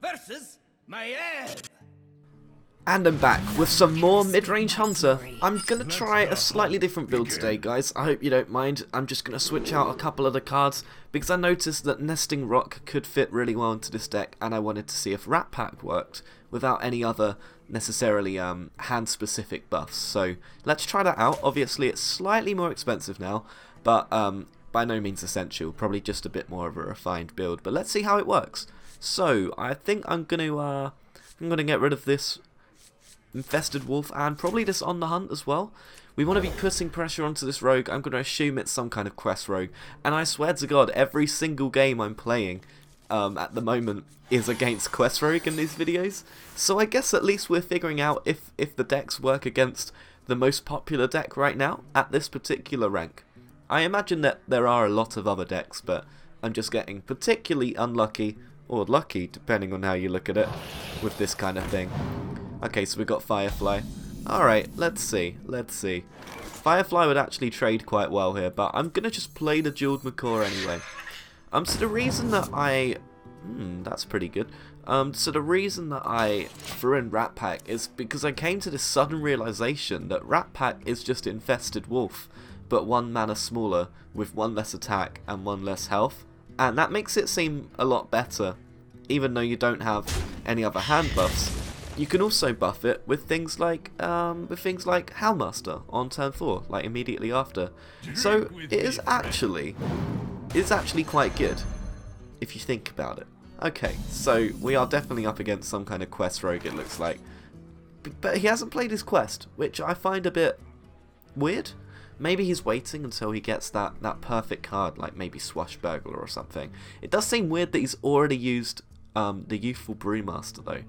versus Maiev. And I'm back with some more mid-range hunter. I'm going to try a slightly different build today, guys. I hope you don't mind. I'm just going to switch out a couple of the cards because I noticed that Nesting Rock could fit really well into this deck, and I wanted to see if Rat Pack worked without any other necessarily hand-specific buffs. So let's try that out. Obviously it's slightly more expensive now, but by no means essential. Probably just a bit more of a refined build, but let's see how it works. So I think I'm going to get rid of this Infested Wolf and probably this On the Hunt as well. We want to be putting pressure onto this rogue. I'm going to assume it's some kind of quest rogue, and I swear to God, every single game I'm playing at the moment is against quest rogue in these videos. So I guess at least we're figuring out if the decks work against the most popular deck right now at this particular rank. I imagine that there are a lot of other decks, but I'm just getting particularly unlucky, or lucky depending on how you look at it, with this kind of thing. Okay, so we've got Firefly. Alright, let's see. Firefly would actually trade quite well here, but I'm going to just play the Jeweled Macaw anyway. So the reason that that's pretty good. So the reason that I threw in Rat Pack is because I came to this sudden realization that Rat Pack is just Infested Wolf, but 1 mana smaller, with 1 less attack and 1 less health. And that makes it seem a lot better, even though you don't have any other hand buffs. You can also buff it with things like Howlmaster on turn 4, like immediately after. So it is actually quite good if you think about it. Okay, so we are definitely up against some kind of quest rogue, it looks like. But he hasn't played his quest, which I find a bit weird. Maybe he's waiting until he gets that perfect card, like maybe Swashbuckler or something. It does seem weird that he's already used the Youthful Brewmaster though.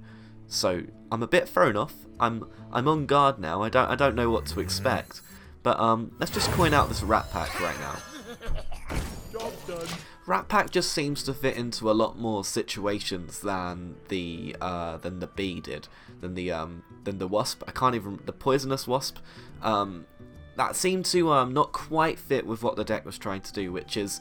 So I'm a bit thrown off. I'm on guard now. I don't know what to expect. But let's just coin out this Rat Pack right now. Job done. Rat Pack just seems to fit into a lot more situations than the bee did, than the wasp. The poisonous wasp. That seemed to not quite fit with what the deck was trying to do, which is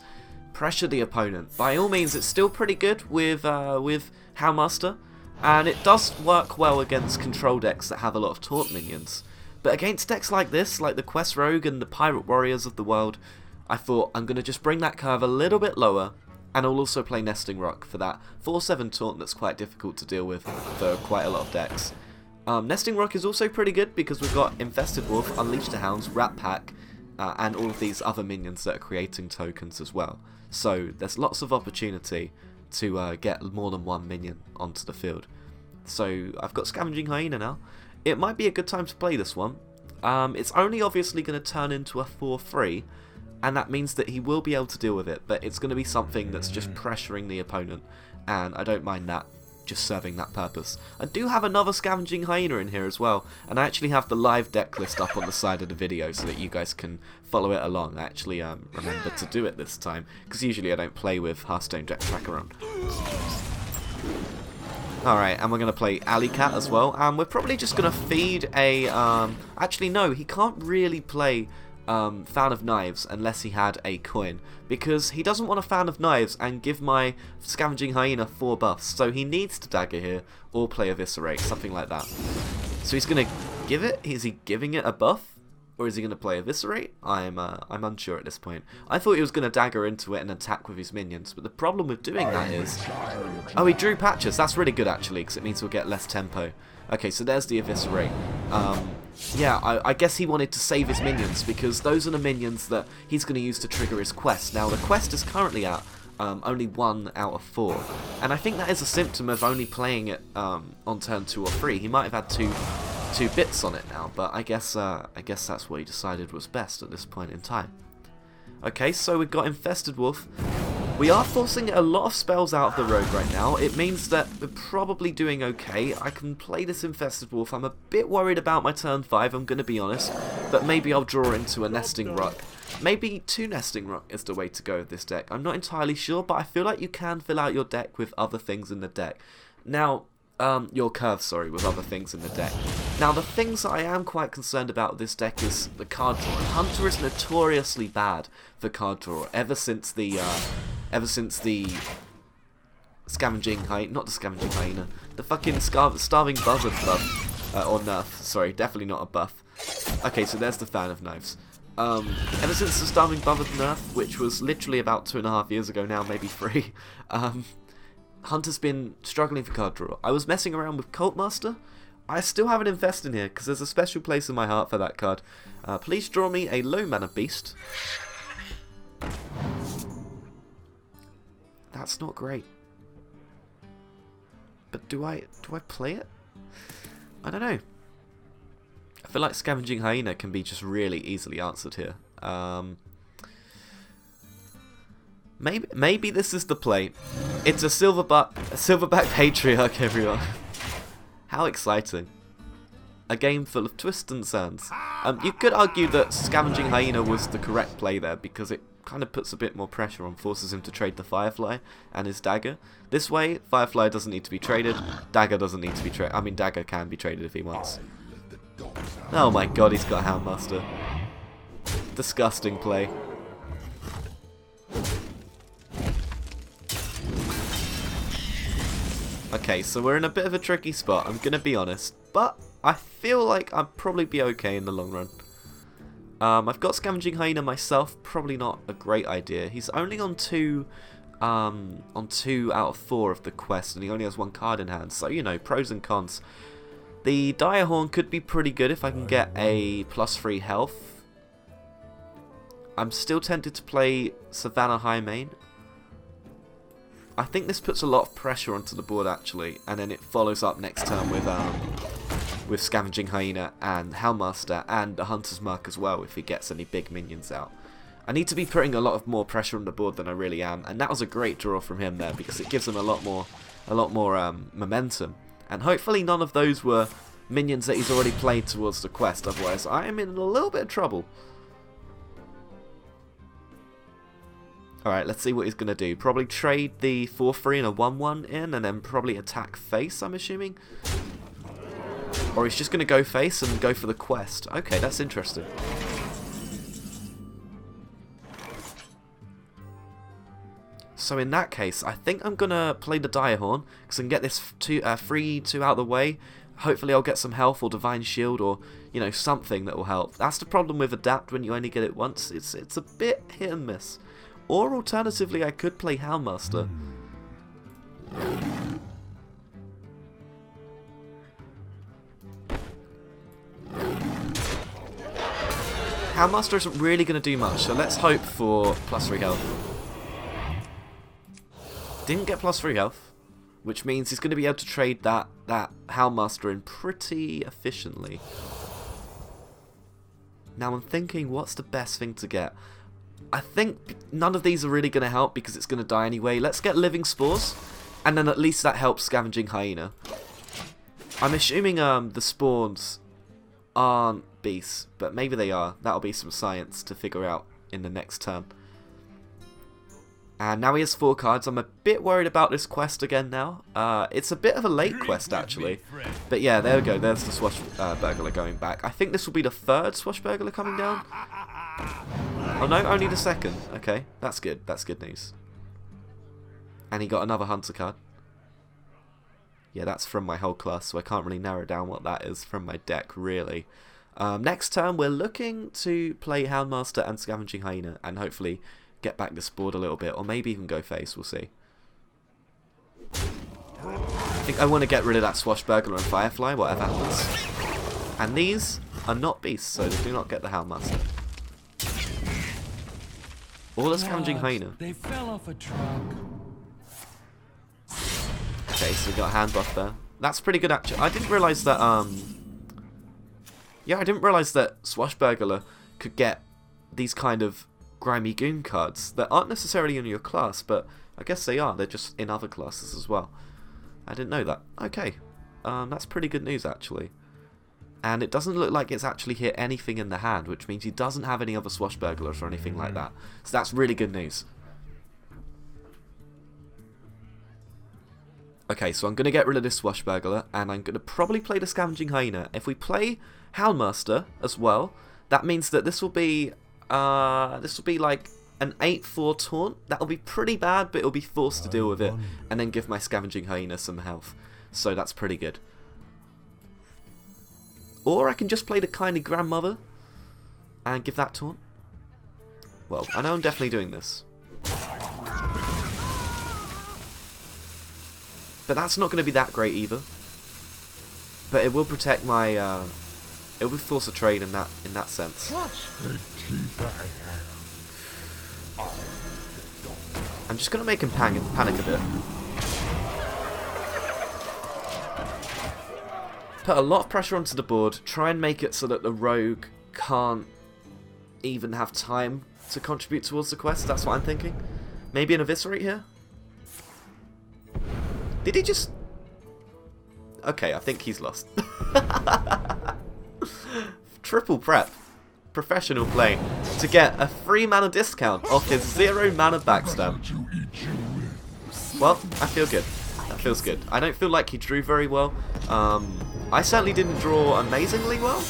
pressure the opponent. By all means, it's still pretty good with Howlmaster. And it does work well against control decks that have a lot of taunt minions. But against decks like this, like the Quest Rogue and the Pirate Warriors of the world, I thought I'm going to just bring that curve a little bit lower, and I'll also play Nesting Rock for that 4/7 taunt that's quite difficult to deal with for quite a lot of decks. Nesting Rock is also pretty good because we've got Infested Wolf, Unleash the Hounds, Rat Pack, and all of these other minions that are creating tokens as well. So there's lots of opportunity to get more than 1 minion onto the field. So I've got Scavenging Hyena now. It might be a good time to play this one. It's only obviously going to turn into a 4/3, and that means that he will be able to deal with it, but it's going to be something that's just pressuring the opponent, and I don't mind that, just serving that purpose. I do have another Scavenging Hyena in here as well, and I actually have the live deck list up on the side of the video so that you guys can follow it along. I actually remembered to do it this time, because usually I don't play with Hearthstone deck tracker on. Alright, and we're going to play Alley Cat as well, and we're probably just going to feed a... actually no, he can't really play Fan of Knives unless he had a coin, because he doesn't want a Fan of Knives and give my Scavenging Hyena 4 buffs, so he needs to dagger here or play Eviscerate, something like that. So he's going to give it? Is he giving it a buff? Or is he going to play Eviscerate? I'm unsure at this point. I thought he was going to dagger into it and attack with his minions, but the problem with doing that is... Oh, he drew Patches. That's really good, actually, because it means we'll get less tempo. Okay, so there's the Eviscerate. Yeah, I guess he wanted to save his minions, because those are the minions that he's going to use to trigger his quest. Now, the quest is currently at only 1 out of 4, and I think that is a symptom of only playing it on turn 2 or 3. He might have had two bits on it now, but I guess that's what he decided was best at this point in time. Okay, so we've got Infested Wolf. We are forcing a lot of spells out of the rogue right now. It means that we're probably doing okay. I can play this Infested Wolf. I'm a bit worried about my turn 5, I'm going to be honest, but maybe I'll draw into a Nesting Rock. Maybe 2 Nesting Rock is the way to go with this deck. I'm not entirely sure, but I feel like you can fill out your deck with other things in the deck. Now, your curve, sorry, with other things in the deck. Now, the things that I am quite concerned about with this deck is the card draw. Hunter is notoriously bad for card draw ever since the Scavenging Hyena, not the Scavenging Hyena, the fucking Starving Buzzard buff, or nerf, sorry, definitely not a buff. Okay, so there's the Fan of Knives. Ever since the Starving Buzzard nerf, which was literally about 2.5 years ago now, maybe 3, Hunter's been struggling for card draw. I was messing around with Cult Master. I still haven't invested in here, because there's a special place in my heart for that card. Please draw me a low mana beast. That's not great. But do I play it? I don't know. I feel like Scavenging Hyena can be just really easily answered here. Maybe this is the play. It's a silverback patriarch, everyone. How exciting. A game full of twists and turns. You could argue that Scavenging Hyena was the correct play there, because it kind of puts a bit more pressure on, forces him to trade the Firefly and his Dagger. This way, Firefly doesn't need to be traded, Dagger doesn't need to be traded. I mean, Dagger can be traded if he wants. Oh my god, he's got Houndmaster. Disgusting play. Okay, so we're in a bit of a tricky spot, I'm gonna be honest, but I feel like I'll probably be okay in the long run. I've got Scavenging Hyena myself, probably not a great idea. He's only on 2 out of 4 of the quest, and he only has 1 card in hand, so you know, pros and cons. The Direhorn could be pretty good if I can get a +3 health. I'm still tempted to play Savannah Highmane. I think this puts a lot of pressure onto the board actually, and then it follows up next turn with Scavenging Hyena and Houndmaster and the Hunter's Mark as well if he gets any big minions out. I need to be putting a lot of more pressure on the board than I really am, and that was a great draw from him there because it gives him a lot more momentum. And hopefully none of those were minions that he's already played towards the quest, otherwise I am in a little bit of trouble. Alright, let's see what he's going to do. Probably trade the 4-3 and a 1-1 in, and then probably attack face, I'm assuming. Or he's just going to go face and go for the quest. Okay, that's interesting. So in that case, I think I'm going to play the Direhorn, because I can get this 3-2 out of the way. Hopefully I'll get some health or Divine Shield or, you know, something that will help. That's the problem with Adapt when you only get it once. It's a bit hit and miss. Or alternatively, I could play Houndmaster. Houndmaster isn't really going to do much, so let's hope for +3 health. Didn't get +3 health, which means he's going to be able to trade that Houndmaster in pretty efficiently. Now I'm thinking, what's the best thing to get? I think none of these are really going to help because it's going to die anyway. Let's get Living Spores, and then at least that helps Scavenging Hyena. I'm assuming the spawns aren't beasts, but maybe they are. That'll be some science to figure out in the next turn. And now he has 4 cards. I'm a bit worried about this quest again now. It's a bit of a late quest actually. But yeah, there we go. There's the Swashbuckler going back. I think this will be the 3rd Swashbuckler coming down. Oh no, only the 2nd. Okay, that's good. That's good news. And he got another Hunter card. Yeah, that's from my whole class, so I can't really narrow down what that is from my deck, really. Next turn, we're looking to play Houndmaster and Scavenging Hyena, and hopefully get back this board a little bit, or maybe even go face, we'll see. I think I want to get rid of that Swashbuckler and Firefly, whatever happens. And these are not beasts, so they do not get the Houndmaster. Or the Scavenging Hyena. They fell off a truck. Okay, so we got a hand buff there. That's pretty good actually. I didn't realise that yeah, I didn't realise that Swashbuckler could get these kind of grimy goon cards that aren't necessarily in your class, but I guess they are. They're just in other classes as well. I didn't know that. Okay, that's pretty good news actually. And it doesn't look like it's actually hit anything in the hand, which means he doesn't have any other Swashbucklers or anything like that. So that's really good news. Okay, so I'm going to get rid of this Swashbuckler, and I'm going to probably play the Scavenging Hyena. If we play Houndmaster as well, that means that this will be like an 8-4 taunt. That'll be pretty bad, but it'll be forced to deal with it. And then give my Scavenging Hyena some health. So that's pretty good. Or I can just play the Kindly Grandmother and give that taunt. Well, I know I'm definitely doing this. But that's not going to be that great either. But it will protect my... it will force a trade in that sense. I'm just going to make him panic a bit. Put a lot of pressure onto the board. Try and make it so that the rogue can't even have time to contribute towards the quest. That's what I'm thinking. Maybe an Eviscerate here? Did he just... Okay, I think he's lost. Triple prep. Professional play. To get a 3 mana discount off his 0 mana backstab. Well, I feel good. That feels good. I don't feel like he drew very well. I certainly didn't draw amazingly well,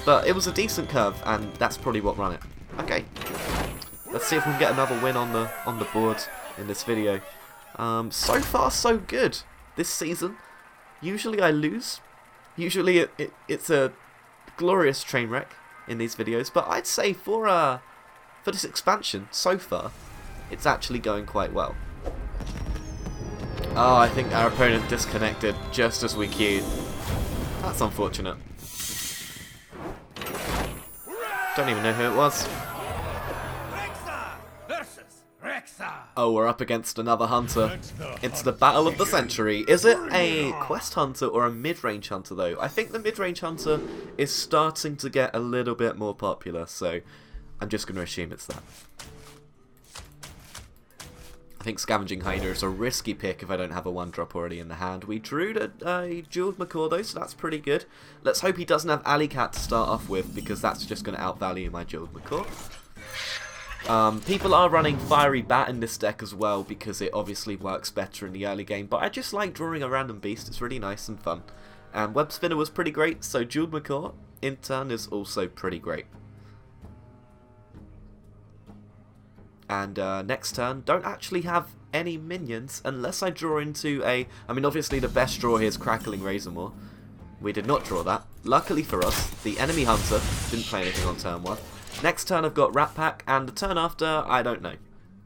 but it was a decent curve, and that's probably what ran it. Okay. Let's see if we can get another win on the board in this video. So far, so good this season. Usually I lose. Usually it's a glorious train wreck in these videos, but I'd say for this expansion, so far, it's actually going quite well. Oh, I think our opponent disconnected just as we queued. That's unfortunate. Don't even know who it was. Oh, we're up against another hunter. It's the battle of the century. Is it a quest hunter or a mid-range hunter, though? I think the mid-range hunter is starting to get a little bit more popular, so I'm just going to assume it's that. I think Scavenging Hyena is a risky pick if I don't have a 1-drop already in the hand. We drew a Jeweled Macaw, though, so that's pretty good. Let's hope he doesn't have Alley Cat to start off with, because that's just going to outvalue my Jeweled Macaw. People are running Fiery Bat in this deck as well, because it obviously works better in the early game, but I just like drawing a random beast. It's really nice and fun. And Web Spinner was pretty great, so Jeweled Macaw in turn is also pretty great. And next turn, don't actually have any minions unless I draw into a... I mean, obviously the best draw here is Crackling Razormaw. We did not draw that. Luckily for us, the enemy hunter didn't play anything on turn 1. Next turn I've got Rat Pack, and the turn after, I don't know.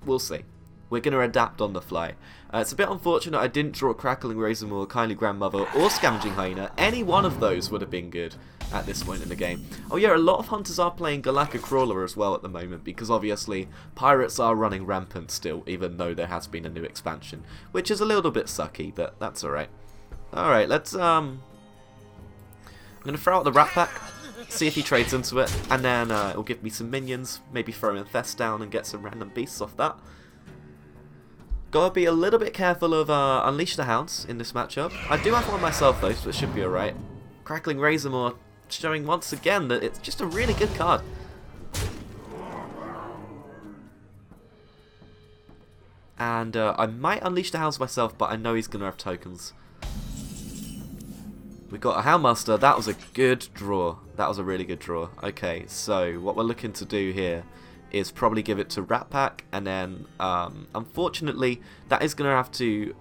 We'll see. We're going to adapt on the fly. It's a bit unfortunate I didn't draw Crackling Razormaw, Kindly Grandmother, or Scavenging Hyena. Any one of those would have been good at this point in the game. Oh yeah, a lot of hunters are playing Galactic Crawler as well at the moment, because obviously pirates are running rampant still, even though there has been a new expansion, which is a little bit sucky, but that's alright. Alright, let's I'm going to throw out the Rat Pack, see if he trades into it, and then it'll give me some minions, maybe throw Infest down and get some random beasts off that. Gotta be a little bit careful of Unleash the Hounds in this matchup. I do have one myself though, so it should be alright. Crackling Razormaw showing once again that it's just a really good card. And I might Unleash the Hounds myself, but I know he's going to have tokens. We got a Houndmaster. That was a good draw. That was a really good draw. Okay, so what we're looking to do here is probably give it to Rat Pack, and then unfortunately that is going to have to...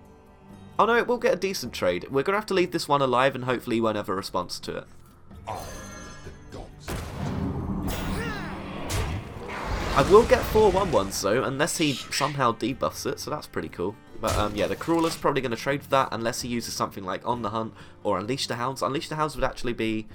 Oh no, it will get a decent trade. We're going to have to leave this one alive, and hopefully he won't have a response to it. I will get 4 1/1s though, unless he somehow debuffs it, so that's pretty cool. But yeah, the Crawler's probably going to trade for that, unless he uses something like On the Hunt or Unleash the Hounds. Unleash the Hounds would actually be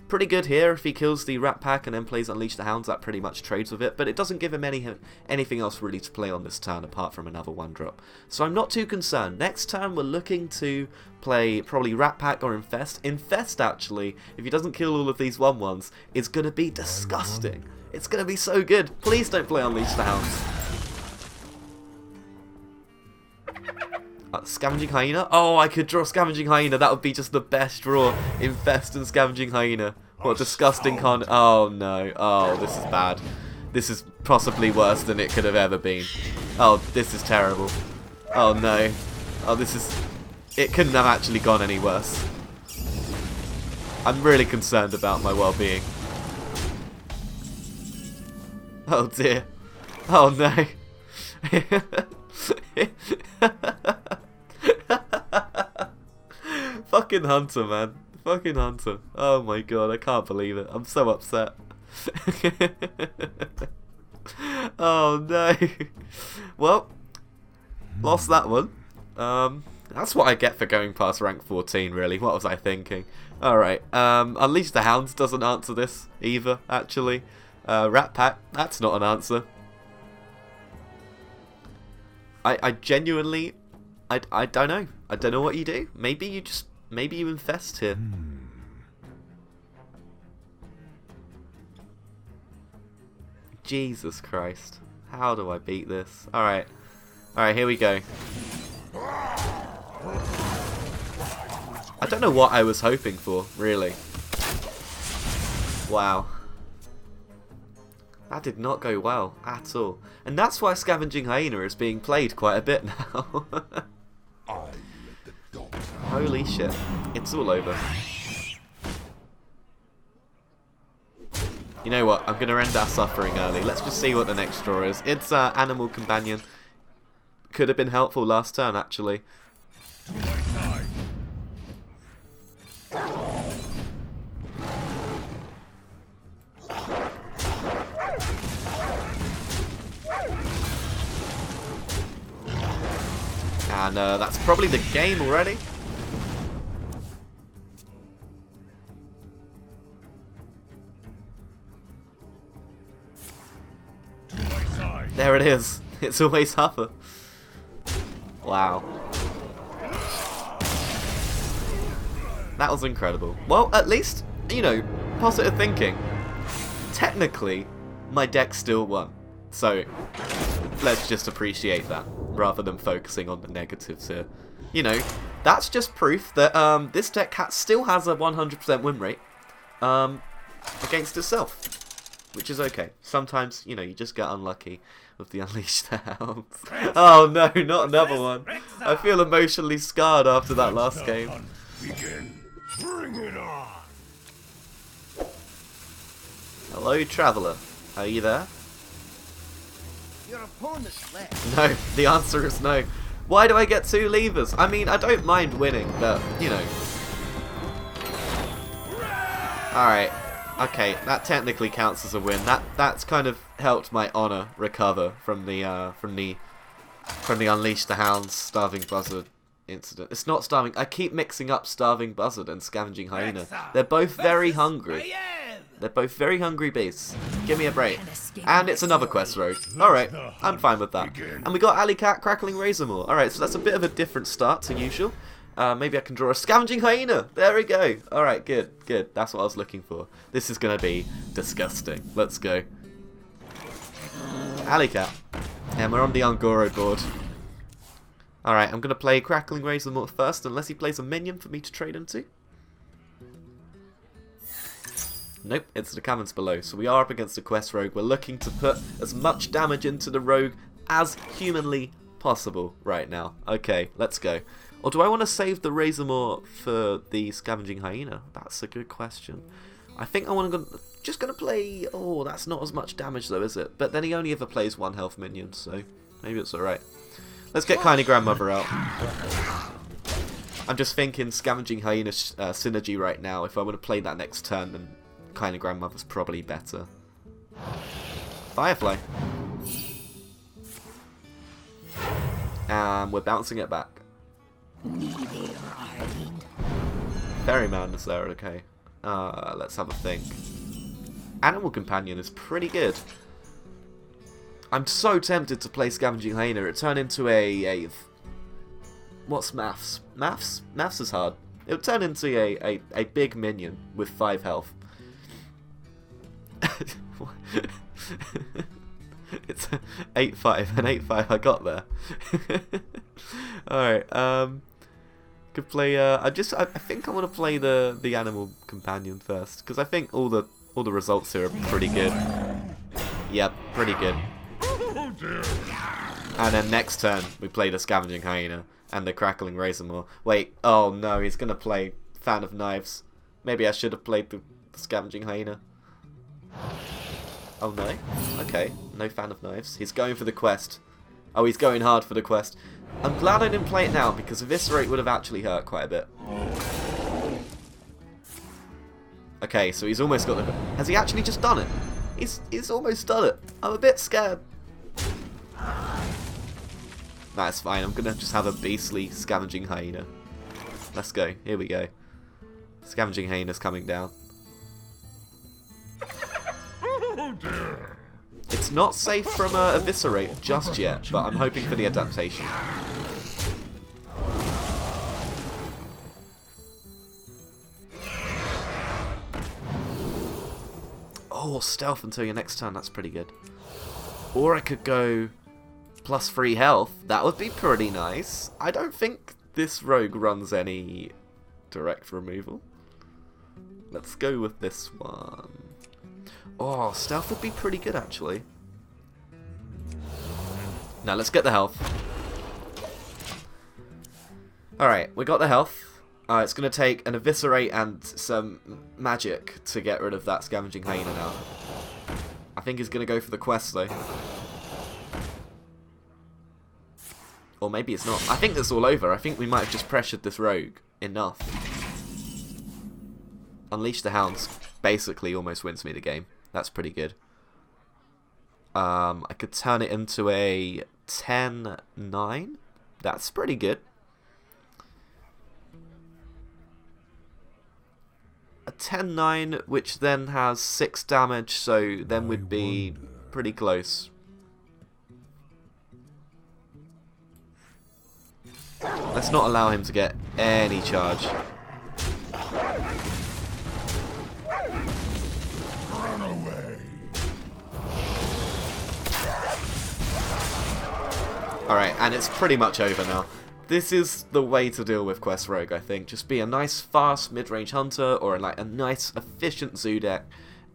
pretty good here. If he kills the Rat Pack and then plays Unleash the Hounds, that pretty much trades with it, but it doesn't give him anything else really to play on this turn apart from another 1-drop. So I'm not too concerned. Next turn we're looking to play probably Rat Pack or Infest. Infest actually, if he doesn't kill all of these 1/1s, is going to be disgusting. It's going to be so good. Please don't play Unleash the Hounds. Scavenging Hyena? Oh, I could draw Scavenging Hyena. That would be just the best draw. Infest and Scavenging Hyena. What a disgusting con... Oh, no. Oh, this is bad. This is possibly worse than it could have ever been. Oh, this is terrible. Oh, no. Oh, this is... It couldn't have actually gone any worse. I'm really concerned about my well-being. Oh, dear. Oh no. Fucking Hunter, man. Fucking Hunter. Oh my god, I can't believe it. I'm so upset. Oh no. Well, lost that one. That's what I get for going past rank 14, really. What was I thinking? Alright, Unleash the Hounds doesn't answer this either, actually. Rat Pack, that's not an answer. I genuinely, I don't know. I don't know what you do. Maybe you infest here. Jesus Christ. How do I beat this? Alright. Alright, here we go. I don't know what I was hoping for, really. Wow. That did not go well at all. And that's why Scavenging Hyena is being played quite a bit now. Holy shit. It's all over. You know what? I'm going to end our suffering early. Let's just see what the next draw is. It's Animal Companion. Could have been helpful last turn, actually. And that's probably the game already. There it is. It's always Huffer. Wow. That was incredible. Well, at least, you know, positive thinking. Technically, my deck still won. So, let's just appreciate that, rather than focusing on the negatives here. You know, that's just proof that this deck still has a 100% win rate against itself, which is okay. Sometimes, you know, you just get unlucky with the Unleash the Hounds. Oh no, not another one. I feel emotionally scarred after that last game. Bring it on. Hello, Traveller. Are you there? Your opponent's left. No, the answer is no. Why do I get 2 levers? I mean, I don't mind winning, but, you know. Alright. Okay, that technically counts as a win. That's kind of helped my honor recover from the Unleash the Hounds Starving Buzzard incident. It's not Starving. I keep mixing up Starving Buzzard and Scavenging Hyena. They're both very hungry. They're both very hungry beasts. Give me a break. And it's another quest rogue. Alright, I'm fine with that. And we got Alley Cat, Crackling Razormaw. Alright, so that's a bit of a different start to usual. Maybe I can draw a Scavenging Hyena. There we go. Alright, good, good. That's what I was looking for. This is going to be disgusting. Let's go. Alley Cat. And we're on the Angoro board. Alright, I'm going to play Crackling Razormaw first, unless he plays a minion for me to trade into. Nope, it's the caverns below. So we are up against a quest rogue. We're looking to put as much damage into the rogue as humanly possible right now. Okay, let's go. Or do I want to save the Razormaw for the Scavenging Hyena? That's a good question. I think I want to just going to play... Oh, that's not as much damage though, is it? But then he only ever plays 1 health minion, so maybe it's alright. Let's get Kindly Grandmother out. I'm just thinking Scavenging Hyena synergy right now. If I want to play that next turn, then Kindly Grandmother's probably better. Firefly. And we're bouncing it back. Very madness there, okay. Let's have a think. Animal Companion is pretty good. I'm so tempted to play Scavenging Hyena. It turned into a what's maths? Maths? Maths is hard. It would turn into a big minion with 5 health. It's 8-5 and 8-5 I got there. Alright, could play I think I want to play the Animal Companion first, because I think all the results here are pretty good. Yep, pretty good. And then next turn we play the Scavenging Hyena and the Crackling Razormaw. Wait, oh no, he's gonna play Fan of Knives. Maybe I should have played the Scavenging Hyena. Oh no? Okay, no fan of knives. He's going for the quest. Oh, he's going hard for the quest. I'm glad I didn't play it now, because Eviscerate would have actually hurt quite a bit. Okay, so he's almost got the... Has he actually just done it? He's almost done it. I'm a bit scared. That's fine, I'm gonna just have a beastly Scavenging Hyena. Let's go, here we go. Scavenging Hyena's coming down. Oh dear. It's not safe from Eviscerate just yet, but I'm hoping for the adaptation. Oh, stealth until your next turn, that's pretty good. Or I could go +3 health, that would be pretty nice. I don't think this rogue runs any direct removal. Let's go with this one. Oh, stealth would be pretty good actually. Now let's get the health. Alright, we got the health. It's going to take an Eviscerate and some magic to get rid of that Scavenging Hyena now. I think he's going to go for the quest though. Or maybe it's not. I think it's all over. I think we might have just pressured this rogue enough. Unleash the Hounds basically almost wins me the game. That's pretty good. I could turn it into a 10-9. That's pretty good. A 10-9, which then has 6 damage, so then would be pretty close. Let's not allow him to get any charge. Run away. Alright, and it's pretty much over now. This is the way to deal with Quest Rogue, I think. Just be a nice, fast mid-range hunter, or a nice, efficient zoo deck,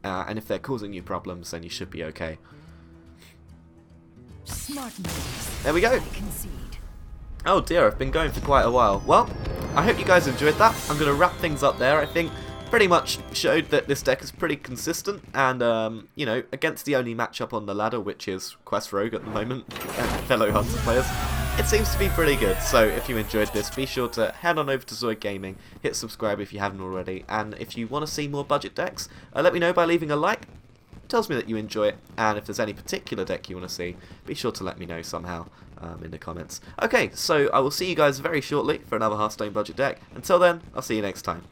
and if they're causing you problems, then you should be okay. Smart moves. There we go. Concede. Oh dear, I've been going for quite a while. Well, I hope you guys enjoyed that. I'm going to wrap things up there. I think pretty much showed that this deck is pretty consistent, and, you know, against the only matchup on the ladder, which is Quest Rogue at the moment, and fellow Hunter players, it seems to be pretty good. So if you enjoyed this, be sure to head on over to Zoid Gaming, hit subscribe if you haven't already, and if you want to see more budget decks, let me know by leaving a like. It tells me that you enjoy it, and if there's any particular deck you want to see, be sure to let me know somehow in the comments. Okay, so I will see you guys very shortly for another Hearthstone budget deck. Until then, I'll see you next time.